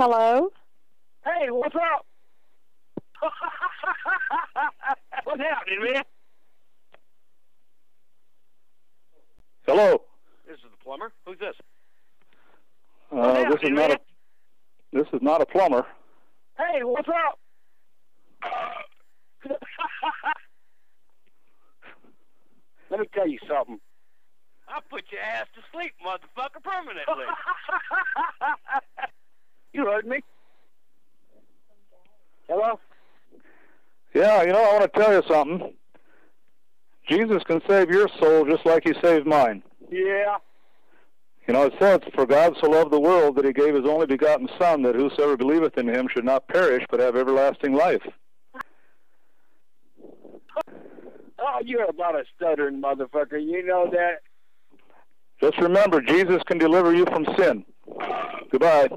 Hello? Hey, what's up? What's happening, man? Hello. This is the plumber. Who's this? This is not a plumber. Hey, what's up? Let me tell you something. I'll put your ass to sleep, motherfucker, permanently. You heard me. Hello? Yeah, you know, I want to tell you something. Jesus can save your soul just like he saved mine. Yeah. You know, it says, "For God so loved the world that he gave his only begotten Son, that whosoever believeth in him should not perish, but have everlasting life." Oh, you're about a stuttering motherfucker. You know that? Just remember, Jesus can deliver you from sin. Goodbye.